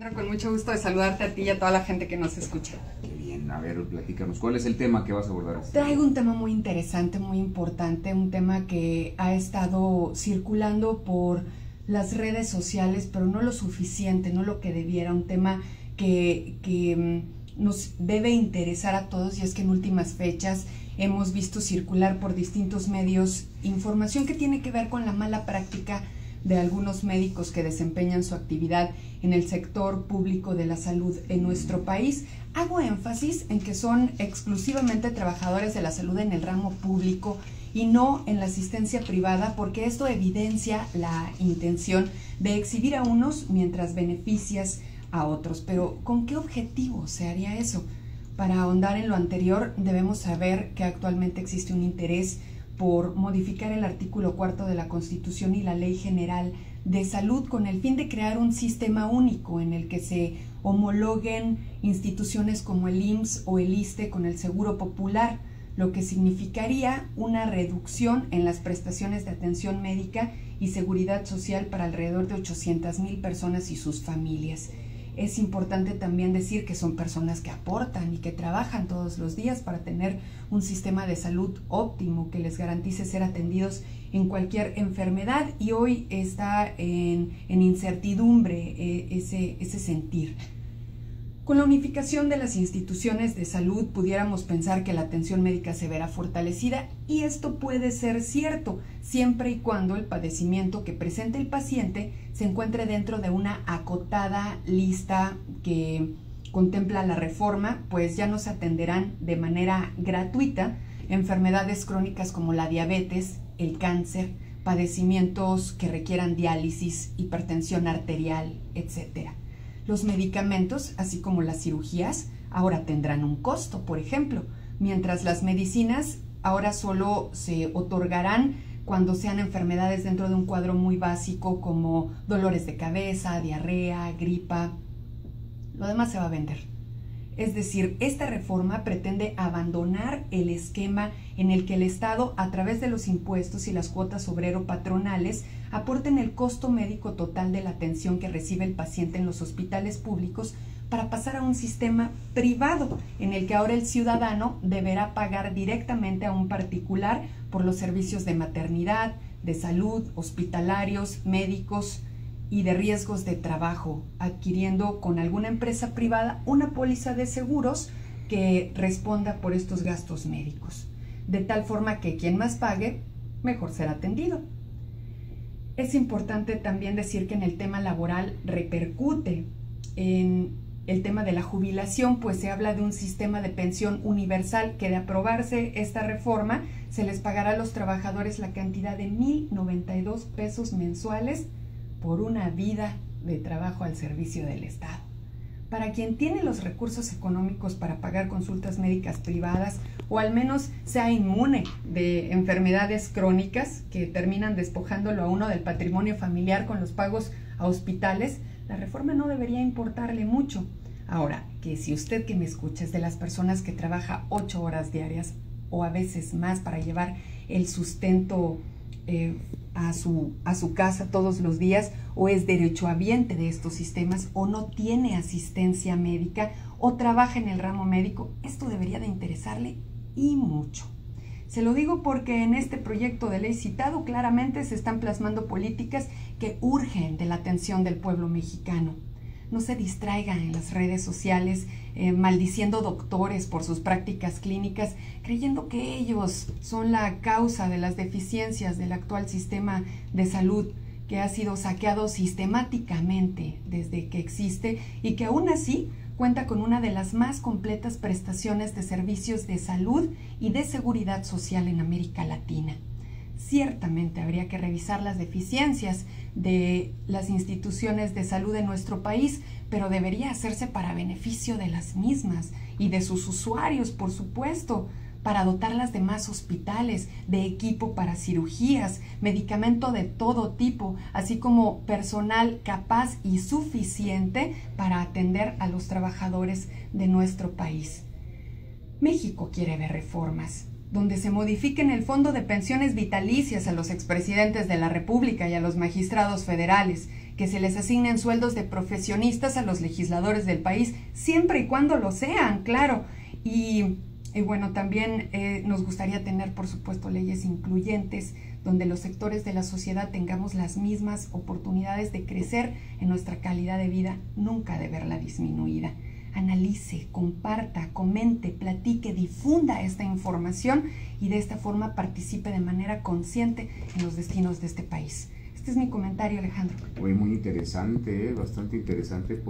Con mucho gusto de saludarte a ti y a toda la gente que nos escucha. Qué bien, a ver, platícanos, ¿cuál es el tema que vas a abordar? Traigo un tema muy interesante, muy importante, un tema que ha estado circulando por las redes sociales, pero no lo suficiente, no lo que debiera, un tema que nos debe interesar a todos, y es que en últimas fechas hemos visto circular por distintos medios información que tiene que ver con la mala práctica de algunos médicos que desempeñan su actividad en el sector público de la salud en nuestro país. Hago énfasis en que son exclusivamente trabajadores de la salud en el ramo público y no en la asistencia privada, porque esto evidencia la intención de exhibir a unos mientras beneficias a otros. Pero ¿con qué objetivo se haría eso? Para ahondar en lo anterior, debemos saber que actualmente existe un interés por modificar el artículo 4 de la Constitución y la Ley General de Salud con el fin de crear un sistema único en el que se homologuen instituciones como el IMSS o el ISSSTE con el Seguro Popular, lo que significaría una reducción en las prestaciones de atención médica y seguridad social para alrededor de 800,000 personas y sus familias. Es importante también decir que son personas que aportan y que trabajan todos los días para tener un sistema de salud óptimo que les garantice ser atendidos en cualquier enfermedad, y hoy está en incertidumbre ese sentir. Con la unificación de las instituciones de salud pudiéramos pensar que la atención médica se verá fortalecida, y esto puede ser cierto siempre y cuando el padecimiento que presente el paciente se encuentre dentro de una acotada lista que contempla la reforma, pues ya no se atenderán de manera gratuita enfermedades crónicas como la diabetes, el cáncer, padecimientos que requieran diálisis, hipertensión arterial, etc. Los medicamentos, así como las cirugías, ahora tendrán un costo, por ejemplo, mientras las medicinas ahora solo se otorgarán cuando sean enfermedades dentro de un cuadro muy básico como dolores de cabeza, diarrea, gripa. Lo demás se va a vender. Es decir, esta reforma pretende abandonar el esquema en el que el Estado, a través de los impuestos y las cuotas obrero-patronales, aporten el costo médico total de la atención que recibe el paciente en los hospitales públicos, para pasar a un sistema privado en el que ahora el ciudadano deberá pagar directamente a un particular por los servicios de maternidad, de salud, hospitalarios, médicos y de riesgos de trabajo, adquiriendo con alguna empresa privada una póliza de seguros que responda por estos gastos médicos, de tal forma que quien más pague, mejor será atendido. Es importante también decir que en el tema laboral repercute en el tema de la jubilación, pues se habla de un sistema de pensión universal que, de aprobarse esta reforma, se les pagará a los trabajadores la cantidad de 1,092 pesos mensuales por una vida de trabajo al servicio del Estado. Para quien tiene los recursos económicos para pagar consultas médicas privadas, o al menos sea inmune de enfermedades crónicas que terminan despojándolo a uno del patrimonio familiar con los pagos a hospitales, la reforma no debería importarle mucho. Ahora, que si usted que me escucha es de las personas que trabaja 8 horas diarias o a veces más para llevar el sustento a su casa todos los días, o es derechohabiente de estos sistemas, o no tiene asistencia médica, o trabaja en el ramo médico, esto debería de interesarle y mucho. Se lo digo porque en este proyecto de ley citado claramente se están plasmando políticas que urgen de la atención del pueblo mexicano. No se distraigan en las redes sociales maldiciendo doctores por sus prácticas clínicas, creyendo que ellos son la causa de las deficiencias del actual sistema de salud, que ha sido saqueado sistemáticamente desde que existe y que aún así cuenta con una de las más completas prestaciones de servicios de salud y de seguridad social en América Latina. Ciertamente habría que revisar las deficiencias de las instituciones de salud de nuestro país, pero debería hacerse para beneficio de las mismas y de sus usuarios, por supuesto, para dotarlas de más hospitales, de equipo para cirugías, medicamento de todo tipo, así como personal capaz y suficiente para atender a los trabajadores de nuestro país. México quiere ver reformas donde se modifiquen el fondo de pensiones vitalicias a los expresidentes de la República y a los magistrados federales, que se les asignen sueldos de profesionistas a los legisladores del país, siempre y cuando lo sean, claro. Y bueno, también nos gustaría tener, por supuesto, leyes incluyentes, donde los sectores de la sociedad tengamos las mismas oportunidades de crecer en nuestra calidad de vida, nunca de verla disminuida. Analice, comparta, comente, platique, difunda esta información y de esta forma participe de manera consciente en los destinos de este país. Este es mi comentario, Alejandro. Muy interesante, bastante interesante.